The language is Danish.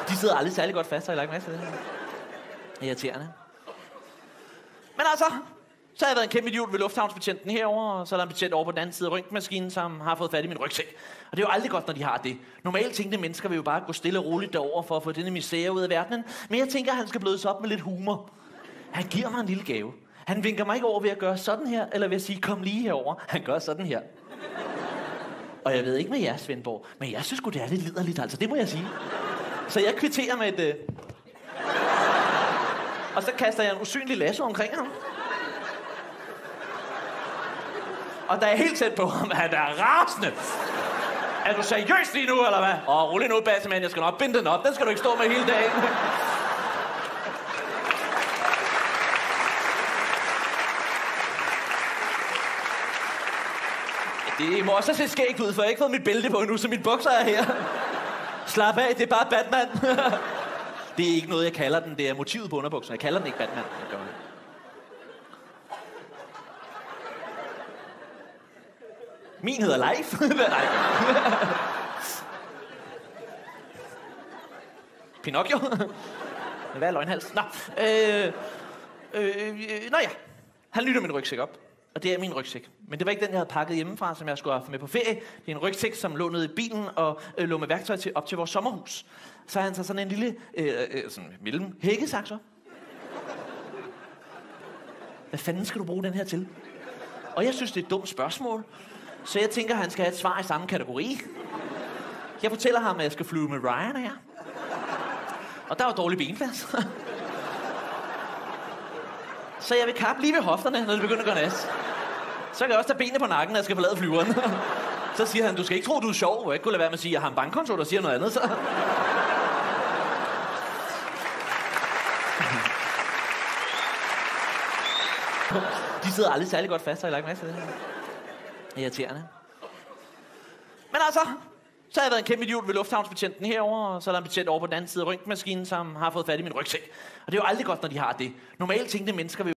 De sidder aldrig særlig godt fast, har jeg lagt mærke til det her. Irriterende. Men altså, så har jeg været en kæmpe idiot ved lufthavnsbetjenten herover, og så er der en betjent over på den anden side af røntgenmaskinen, som har fået fat i min rygsæk. Og det er jo aldrig godt, når de har det. Normalt tænkende mennesker vil jo bare gå stille og roligt derover for at få denne misære ud af verdenen. Men jeg tænker, at han skal blødes op med lidt humor. Han giver mig en lille gave. Han vinker mig ikke over ved at gøre sådan her, eller ved at sige, kom lige herover. Han gør sådan her. Og jeg ved ikke med jer, Svendborg, men jeg synes sgu, det er lidt liderligt, altså. Det må jeg sige. Så jeg kvitterer med et... Og så kaster jeg en usynlig lasso omkring ham. Og der er helt tæt på ham, han er rasende. Er du seriøs lige nu, eller hvad? Rolig nu, Bassemand, jeg skal nok binde den op. Den skal du ikke stå med hele dagen. Det må også se skægt ud, for jeg har ikke fået mit bælte på endnu, så mit bukser er her. Slap af, det er bare Batman. Det er ikke noget, jeg kalder den. Det er motivet på underbuksen. Jeg kalder den ikke Batman. Min hedder Leif. Nej. Pinocchio. Hvad er løgnhals? Nå. Nå ja. Han lytter min rygsæk op. Og det er min rygsæk. Men det var ikke den, jeg havde pakket hjemmefra, som jeg skulle have med på ferie. Det er en rygsæk, som lå nede i bilen og lå med værktøj op til vores sommerhus. Så har han så sådan en lille mellem hækkesaks op. Hvad fanden skal du bruge den her til? Og jeg synes, det er et dumt spørgsmål. Så jeg tænker, han skal have et svar i samme kategori. Jeg fortæller ham, at jeg skal flyve med Ryanair. Og der var dårlig benplads. Så jeg vil kappe lige ved hofterne, når det begynder at gå nas. Så kan jeg også tage benene på nakken, når jeg skal forlade flyveren. Så siger han, du skal ikke tro, du er sjov. Jeg ikke kunne lade være med at sige, at jeg har en bankkonto, der siger noget andet. Så... De sidder aldrig særlig godt fast, har jeg lagt mærke til det her. Irriterende. Men altså, så har jeg været en kæmpe idiot ved lufthavnsbetjenten herover, og så er der en betjent over på den anden side af røntgenmaskinen, som har fået fat i min rygsæk. Og det er jo aldrig godt, når de har det. Normalt tænkende mennesker vil